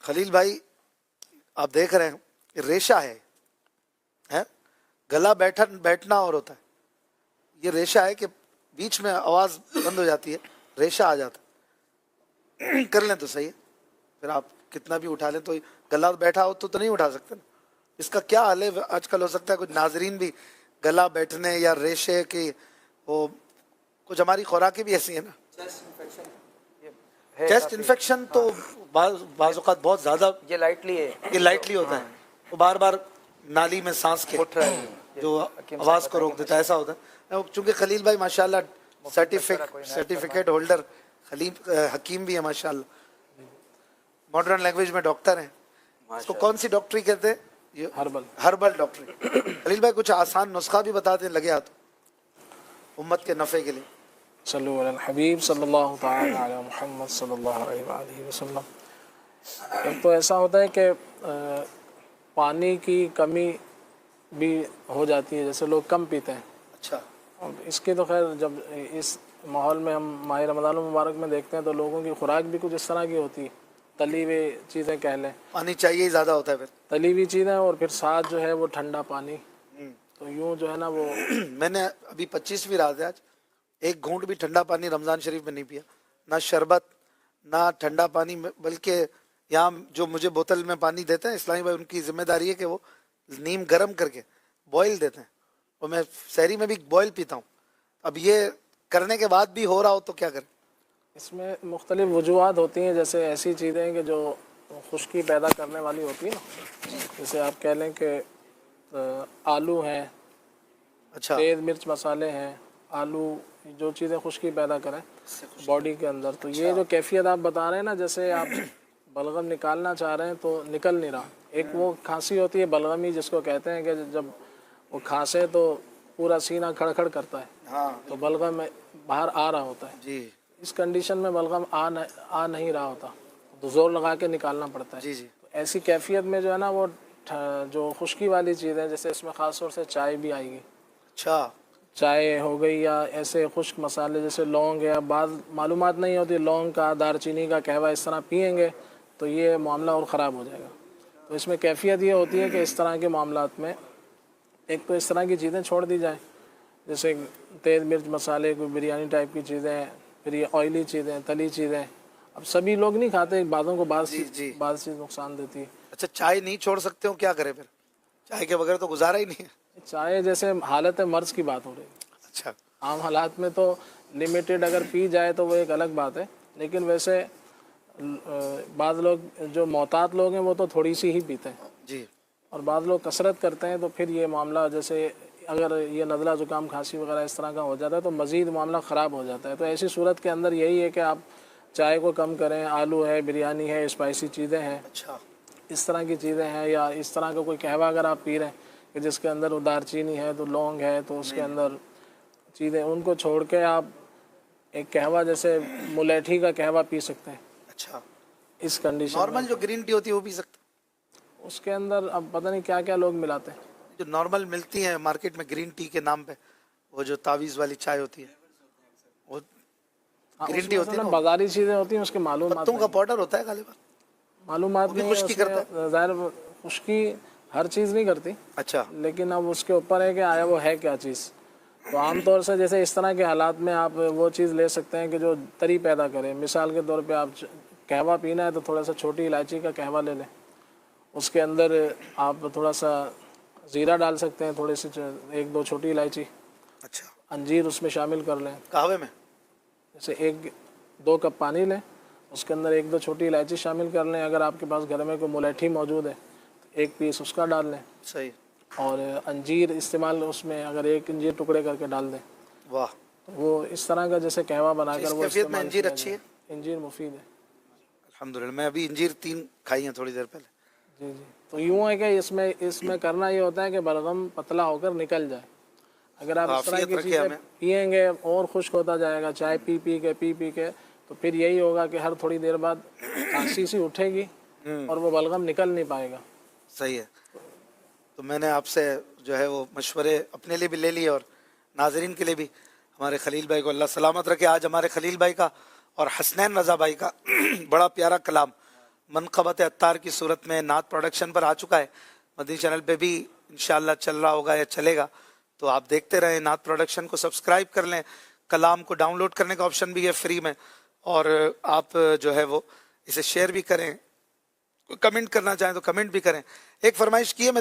खलील भाई, आप देख रहे हैं रेशा है? गला बैठना और होता है, ये रेशा है कि बीच में आवाज बंद हो जाती है, रेशा आ जाता है। कर लें तो सही है, फिर आप कितना भी उठा लें तो गला बैठा हो तो नहीं उठा सकते ना। इसका क्या हाल है आजकल? हो सकता है कुछ नाजरीन भी गला बैठने या रेशे की, वो कुछ हमारी खुराकें भी ऐसी है ना। चेस्ट इन्फेक्शन तो बाज़ औक़ात बहुत ज्यादा ये लाइटली है, ये लाइटली होता है, वो बार बार नाली में सांस के जो आवाज को रोक देता है, ऐसा होता है। चूंकि खलील भाई माशाल्लाह सर्टिफिकेट होल्डर हकीम भी है माशाल्लाह, मॉडर्न लैंग्वेज में डॉक्टर हैं। इसको कौन सी डॉक्टरी कहते हैं? ये हर्बल डॉक्टरी। खलील भाई कुछ आसान नुस्खा भी बताते हैं, लगे हाथ उम्मत के नफ़े के लिए। सल्लल्लाहु अलैहि हबीब सल्लल्लाहु तआला अला मुहम्मद सल्लल्लाहु अलैहि वसल्लम। एक तो ऐसा होता है कि पानी की कमी भी हो जाती है, जैसे लोग कम पीते हैं। अच्छा। और इसकी तो खैर जब इस माहौल में हम माह रमज़ान मुबारक में देखते हैं तो लोगों की खुराक भी कुछ इस तरह की होती है, तली हुई चीज़ें कह लें, पानी चाहिए ही ज़्यादा होता है, फिर तली हुई चीज़ें, और फिर साथ जो है वो ठंडा पानी। तो यूँ जो है ना वो मैंने अभी 25वीं रात है आज, एक घूंट भी ठंडा पानी रमज़ान शरीफ में नहीं पिया, ना शरबत ना ठंडा पानी, बल्कि यहाँ जो मुझे बोतल में पानी देते हैं इस्लामी भाई, उनकी जिम्मेदारी है कि वो नीम गर्म करके बॉयल देते हैं, और मैं शहरी में भी बॉयल पीता हूँ। अब ये करने के बाद भी हो रहा हो तो क्या करें? इसमें मुख्तलिफ वजूहात होती हैं, जैसे ऐसी चीज़ें कि जो खुश्की पैदा करने वाली होती है ना, जैसे आप कह लें कि आलू हैं, अच्छा, तेज़ मिर्च मसाले हैं, आलू जो चीज़ें खुश्की पैदा करें बॉडी के अंदर। तो ये जो कैफियत आप बता रहे हैं ना, जैसे आप बलगम निकालना चाह रहे हैं तो निकल नहीं रहा। एक वो खांसी होती है बलगमी, जिसको कहते हैं कि जब वो खांसे तो पूरा सीना खड़खड़ करता है, हाँ, तो बलगम बाहर आ रहा होता है जी इस कंडीशन में बलगम आ नहीं रहा होता, तो जोर लगा के निकालना पड़ता है। जी जी। तो ऐसी कैफियत में जो है ना वो जो खुश्की वाली चीज़ है, जैसे इसमें ख़ास तौर से चाय भी आएगी। अच्छा, चाय हो गई या ऐसे खुश्क मसाले जैसे लौंग, या बाद मालूमात नहीं होती लौंग का, दारचीनी का कहवा, इस तरह पियेंगे तो ये मामला और ख़राब हो जाएगा। तो इसमें कैफियत ये होती है कि इस तरह के मामलात में एक तो इस तरह की चीज़ें छोड़ दी जाए, जैसे तेज़ मिर्च मसाले, कोई बिरयानी टाइप की चीज़ें, फिर ये ऑयली चीज़ें, तली चीज़ें। अब सभी लोग नहीं खाते, बातों को बाद चीज़ नुकसान देती है। अच्छा, चाय नहीं छोड़ सकते हो, क्या करें फिर? चाय के बगैर तो गुजारा ही नहीं है। चाय जैसे हालत मर्ज की बात हो रही है, अच्छा, आम हालात में तो लिमिटेड अगर पी जाए तो वो एक अलग बात है, लेकिन वैसे बाद लोग जो मोहतात लोग हैं वो तो थोड़ी सी ही पीते हैं जी, और बाद लोग कसरत करते हैं, तो फिर ये मामला जैसे अगर ये नज़ला ज़ुकाम खांसी वगैरह इस तरह का हो जाता है तो मज़ीद मामला ख़राब हो जाता है। तो ऐसी सूरत के अंदर यही है कि आप चाय को कम करें, आलू है, बिरयानी है, स्पाइसी चीज़ें हैं, अच्छा, इस तरह की चीज़ें हैं, या इस तरह का कोई कहवा अगर आप पी रहे हैं कि जिसके अंदर दारचीनी है तो लौंग है तो उसके अंदर चीज़ें, उनको छोड़ के आप एक कहवा जैसे मुलेठी का कहवा पी सकते हैं। अच्छा, इस कंडीशन नॉर्मल जो ग्रीन टी होती है वो पी सकते? उसके अंदर अब पता नहीं क्या क्या लोग मिलाते हैं। जो नॉर्मल मिलती है मार्केट में ग्रीन टी के नाम पे, वो जो तावीज़ वाली चाय होती है, वो ग्रीन टी होती है ना, बाजारी चीज़ें होती हैं, उसके मालूम पत्तों का पाउडर होता है गालिबा, मालूमात नहीं, खुश्की करता है। ज़ाहिर खुश्की हर चीज़ नहीं करती, अच्छा, लेकिन अब उसके ऊपर है कि आया वो है क्या चीज़। तो आमतौर से जैसे इस तरह के हालात में आप वो चीज़ ले सकते हैं कि जो तरी पैदा करे। मिसाल के तौर पे आप कहवा पीना है तो थोड़ा सा छोटी इलायची का कहवा ले लें, उसके अंदर आप थोड़ा सा ज़ीरा डाल सकते हैं, थोड़ी सी 1-2 छोटी इलायची, अच्छा, अंजीर उसमें शामिल कर लें। कहवे में जैसे 1-2 कप पानी लें, उसके अंदर 1-2 छोटी इलायची शामिल कर लें। अगर आपके पास घर में कोई मुलेठी मौजूद है तो 1 पीस उसका डाल लें, सही, और अंजीर इस्तेमाल उसमें अगर 1 अंजीर टुकड़े करके डाल दें, वाह, तो वो इस तरह का जैसे कहवा बनाकर वो कैफियत में अंजीर अच्छी है, अंजीर मुफीद है। अल्हम्दुलिल्लाह। मैं अभी अंजीर 3 खाई हैं थोड़ी देर पहले। जी जी। तो यूँ है कि इसमें करना ये होता है कि बलगम पतला होकर निकल जाए। अगर आप इस तरह की चीज़ें पियेंगे और खुश्क होता जाएगा, चाय पी पी के, तो फिर यही होगा कि हर थोड़ी देर बाद खांसी सी उठेगी और वो बलगम निकल नहीं पाएगा। सही है। तो मैंने आपसे जो है वो मशवरे अपने लिए भी ले लिए और नाजरीन के लिए भी। हमारे खलील भाई को अल्लाह सलामत रखे। आज हमारे खलील भाई का और हसनैन रज़ा भाई का बड़ा प्यारा कलाम मनक़बत अत्तार की सूरत में नात प्रोडक्शन पर आ चुका है। मदनी चैनल पे भी इंशाल्लाह चल रहा होगा या चलेगा, तो आप देखते रहें। नात प्रोडक्शन को सब्सक्राइब कर लें। कलाम को डाउनलोड करने का ऑप्शन भी है फ्री में, और आप जो है वो इसे शेयर भी करें। कमेंट करना चाहें तो कमेंट भी करें। एक फरमाइश की है